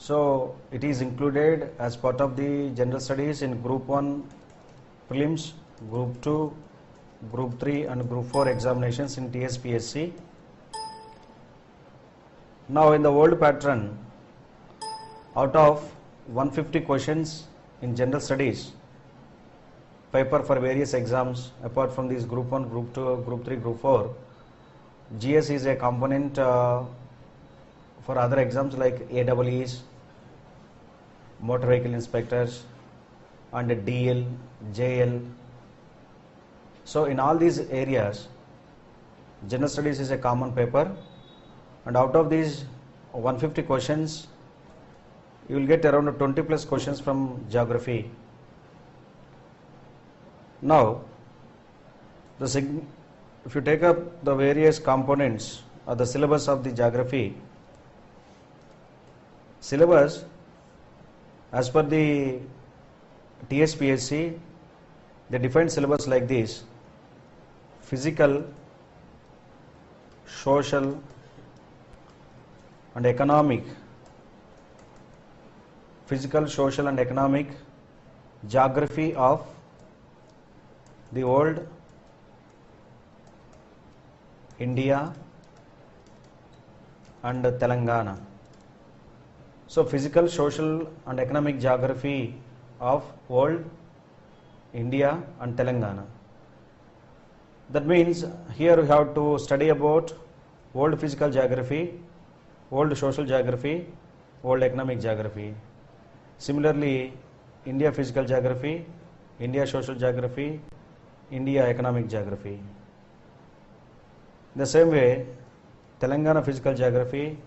So it is included as part of the general studies in group 1 prelims, group 2, group 3 and group 4 examinations in TSPSC. Now in the old pattern, out of 150 questions in general studies paper for various exams, apart from these group 1, group 2, group 3, group 4, GS is a component for other exams like AEEs, motor vehicle inspectors and DL, JL. So in all these areas, general studies is a common paper, and out of these 150 questions, you will get around 20 plus questions from geography. Now, if you take up the various components of the syllabus of the geography, syllabus as per the TSPSC, they define syllabus like this: physical, social and economic, physical, social and economic geography of the old India and Telangana. So physical, social and economic geography of old India and Telangana. That means here we have to study about old physical geography, old social geography, old economic geography. Similarly, India physical geography, India social geography, India economic geography. The same way, Telangana physical geography,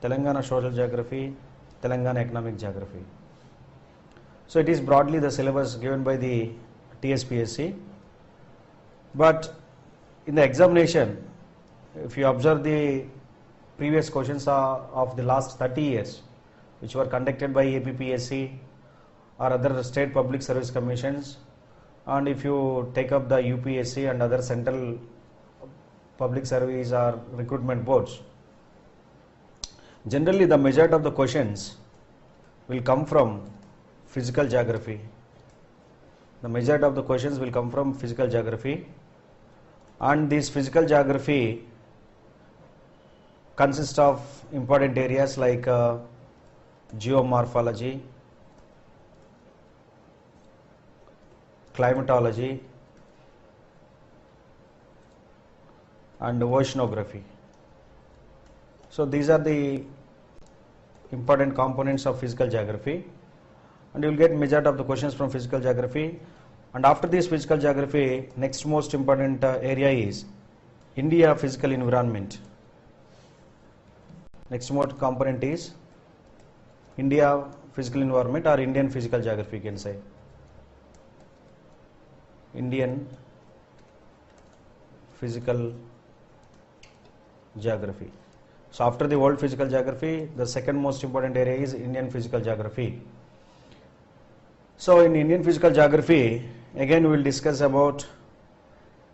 Telangana social geography, Telangana economic geography. So it is broadly the syllabus given by the TSPSC. But in the examination, if you observe the previous questions of the last 30 years, which were conducted by APPSC or other state public service commissions, and if you take up the UPSC and other central public service or recruitment boards, generally the majority of the questions will come from physical geography. The majority of the questions will come from physical geography, and this physical geography consists of important areas like geomorphology, climatology and oceanography. So these are the important components of physical geography, and you will get majority of the questions from physical geography. And after this physical geography, next most important area is India physical environment. Next most component is India physical environment or Indian physical geography, you can say. Indian physical geography. So after the world physical geography, the second most important area is Indian physical geography. So in Indian physical geography, again we will discuss about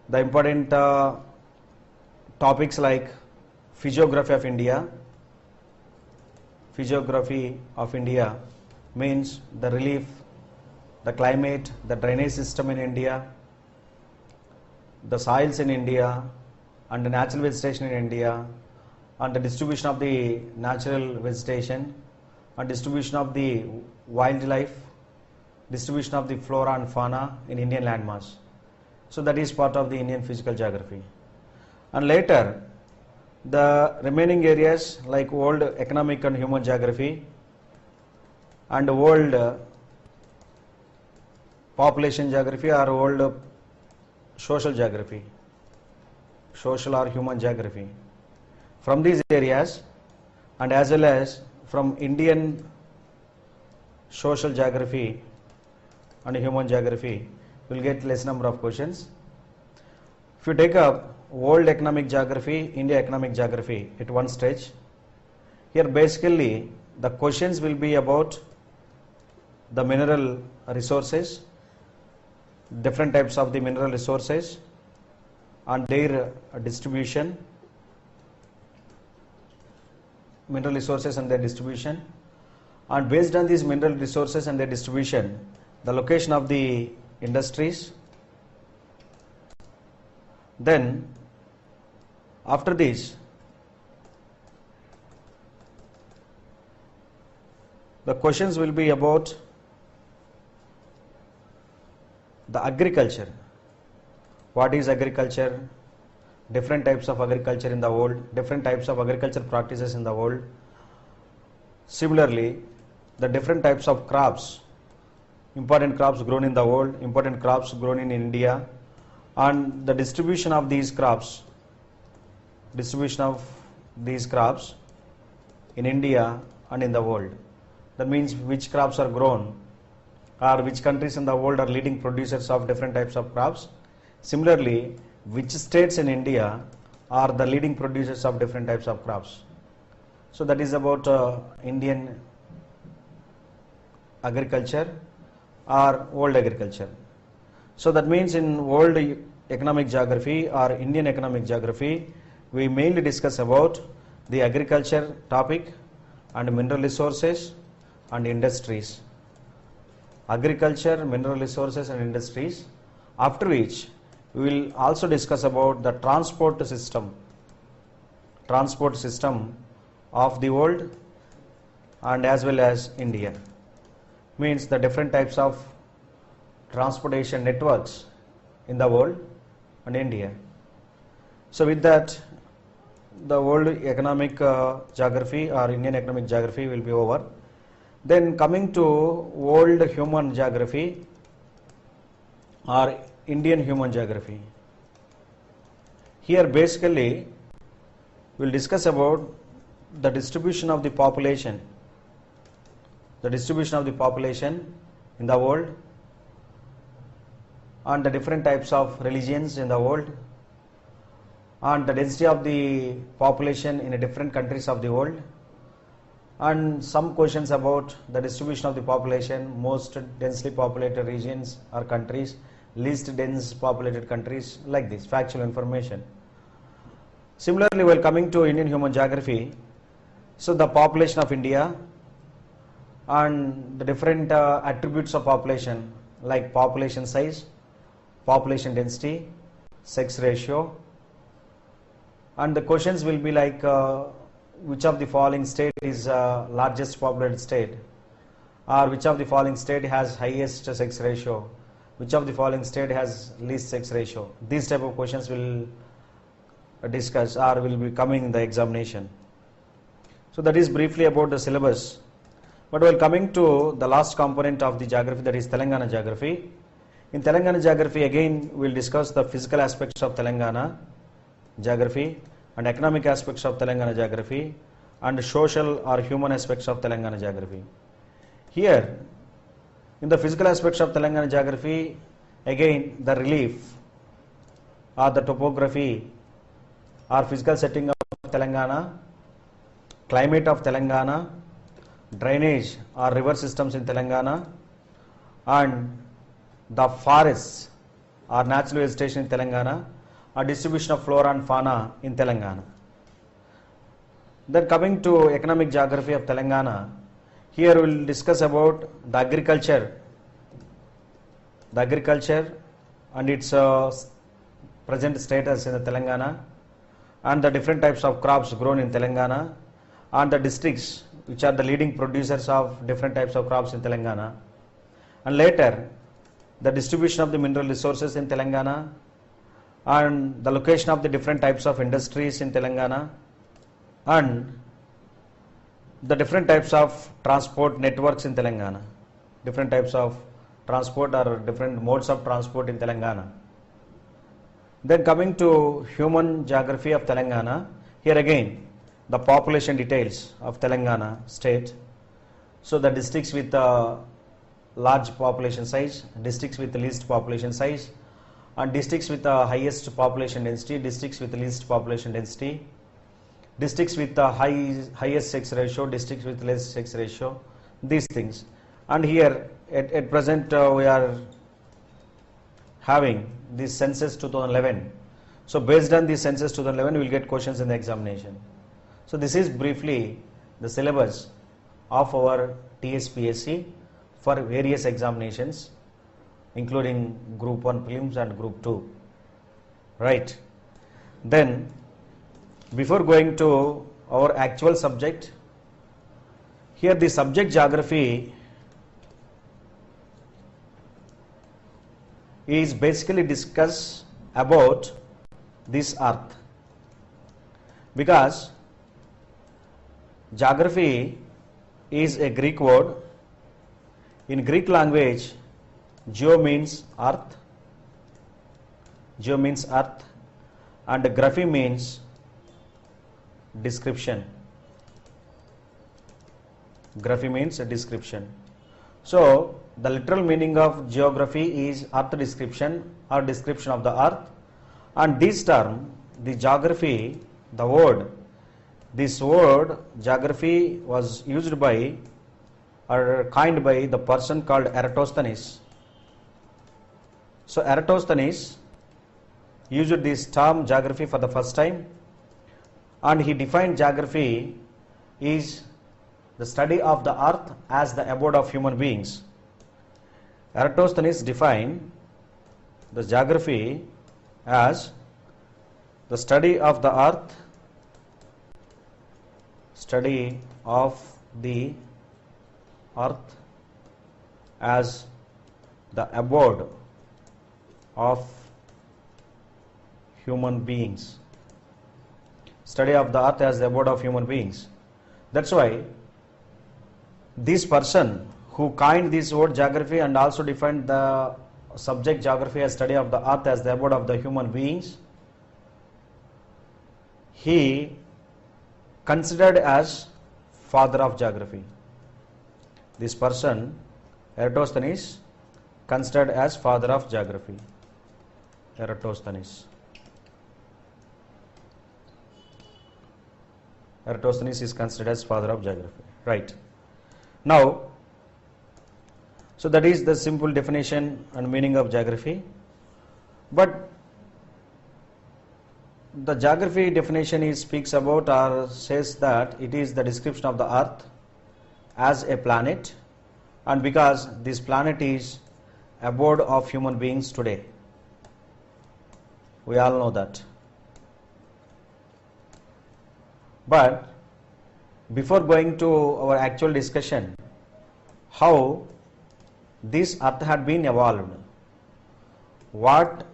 the important topics like physiography of India. Physiography of India means the relief, the climate, the drainage system in India, the soils in India and the natural vegetation in India, and the distribution of the natural vegetation and distribution of the wildlife, distribution of the flora and fauna in Indian landmass. So that is part of the Indian physical geography. And later, the remaining areas like world economic and human geography and world population geography or world social geography, social or human geography. From these areas and as well as from Indian social geography and human geography, you will get less number of questions. If you take up world economic geography, India economic geography at one stage, here basically the questions will be about the mineral resources, different types of the mineral resources and their distribution, mineral resources and their distribution, and based on these mineral resources and their distribution, the location of the industries. Then after this, the questions will be about the agriculture. What is agriculture? Different types of agriculture in the world, different types of agricultural practices in the world. Similarly, the different types of crops, important crops grown in the world, important crops grown in India, and the distribution of these crops in India and in the world. That means which crops are grown, or which countries in the world are leading producers of different types of crops. Similarly, which states in India are the leading producers of different types of crops. So that is about Indian agriculture or world agriculture. So that means in world economic geography or Indian economic geography, we mainly discuss about the agriculture topic and mineral resources and industries. Agriculture, mineral resources and industries, after which we will also discuss about the transport system of the world and as well as India. Means the different types of transportation networks in the world and India. So with that, the world economic geography or Indian economic geography will be over. Then coming to world human geography or Indian human geography. Here basically we will discuss about the distribution of the population in the world, and the different types of religions in the world, and the density of the population in the different countries of the world, and some questions about the distribution of the population, most densely populated regions or countries, least dense populated countries, like this factual information. Similarly, while coming to Indian human geography, so the population of India and the different attributes of population like population size, population density, sex ratio, and the questions will be like which of the following state is largest populated state, or which of the following state has highest sex ratio, which of the following state has least sex ratio. These type of questions will discuss or will be coming in the examination. So that is briefly about the syllabus. But while coming to the last component of the geography, that is Telangana geography. In Telangana geography, again we will discuss the physical aspects of Telangana geography and economic aspects of Telangana geography and social or human aspects of Telangana geography. Here, in the physical aspects of Telangana geography, again the relief or the topography or physical setting of Telangana, climate of Telangana, drainage or river systems in Telangana, and the forests or natural vegetation in Telangana, or distribution of flora and fauna in Telangana. Then coming to economic geography of Telangana, here we will discuss about the agriculture and its present status in the Telangana, and the different types of crops grown in Telangana, and the districts which are the leading producers of different types of crops in Telangana, and later the distribution of the mineral resources in Telangana, and the location of the different types of industries in Telangana, and the different types of transport networks in Telangana, different types of transport or different modes of transport in Telangana. Then coming to human geography of Telangana, here again the population details of Telangana state. So the districts with large population size, districts with the least population size, and districts with the highest population density, districts with the least population density, districts with the highest sex ratio, districts with less sex ratio, these things. And here at present we are having this census 2011. So based on this census 2011, we will get questions in the examination. So this is briefly the syllabus of our TSPSC for various examinations, including Group 1 prelims and Group 2. Right. Then, before going to our actual subject, here the subject geography is basically discuss about this earth, because geography is a Greek word. In Greek language, geo means earth, and graphy means description. Graphy means a description. So the literal meaning of geography is earth description or description of the earth, and this term, the geography, this word geography was used by or coined by the person called Eratosthenes. So Eratosthenes used this term geography for the first time, and he defined geography is the study of the earth as the abode of human beings. Eratosthenes defined the geography as the study of the earth, as the abode of human beings. Study of the earth as the abode of human beings. That's why this person who coined this word geography and also defined the subject geography as study of the earth as the abode of the human beings, he considered as father of geography. This person, Eratosthenes, considered as father of geography. Eratosthenes is considered as father of geography. Right. Now, so that is the simple definition and meaning of geography. But the geography definition speaks about or says that it is the description of the earth as a planet, and because this planet is abode of human beings today. We all know that. But before going to our actual discussion, how this earth had been evolved, what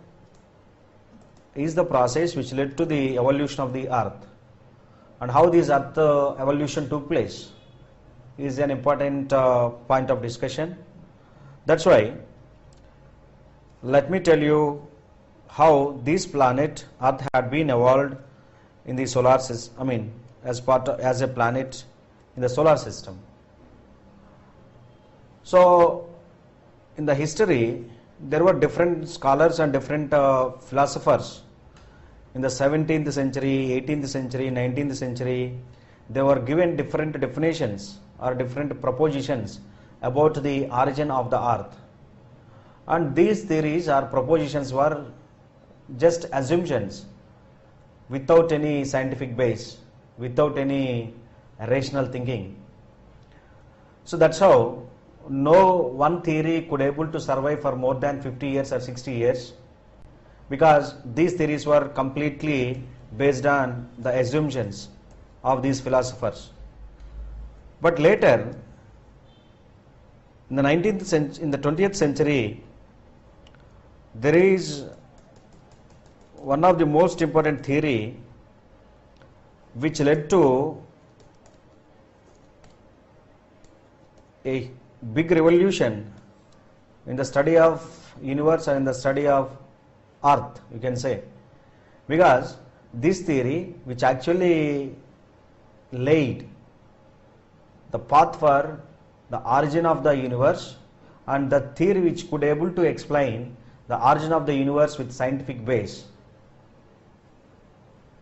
is the process which led to the evolution of the earth, and how this earth evolution took place is an important point of discussion. That's why let me tell you how this planet earth had been evolved in the solar system, as a planet in the solar system. So in the history, there were different scholars and different philosophers in the 17th century, 18th century, 19th century. They were given different definitions or different propositions about the origin of the earth, and these theories or propositions were just assumptions without any scientific base, without any rational thinking. So that's how no one theory could able to survive for more than 50 years or 60 years, because these theories were completely based on the assumptions of these philosophers. But later, in the 20th century, there is one of the most important theory which led to a big revolution in the study of universe and in the study of earth, you can say, because this theory which actually laid the path for the origin of the universe, and the theory which could able to explain the origin of the universe with scientific base.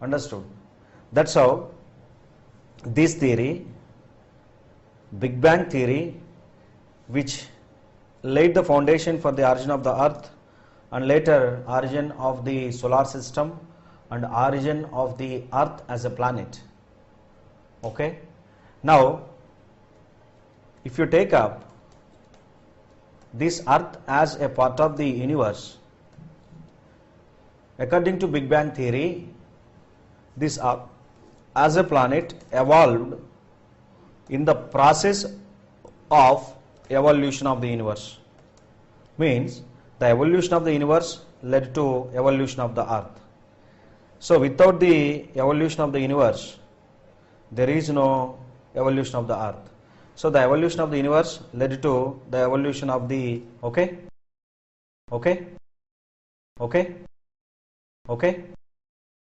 Understood? That's how this theory, Big Bang theory, which laid the foundation for the origin of the earth and later origin of the solar system and origin of the earth as a planet. Okay. Now if you take up this earth as a part of the universe, according to Big Bang theory, this earth as a planet evolved in the process of evolution of the universe. Means the evolution of the universe led to evolution of the earth. So without the evolution of the universe, there is no evolution of the earth. So the evolution of the universe led to the evolution of the, okay?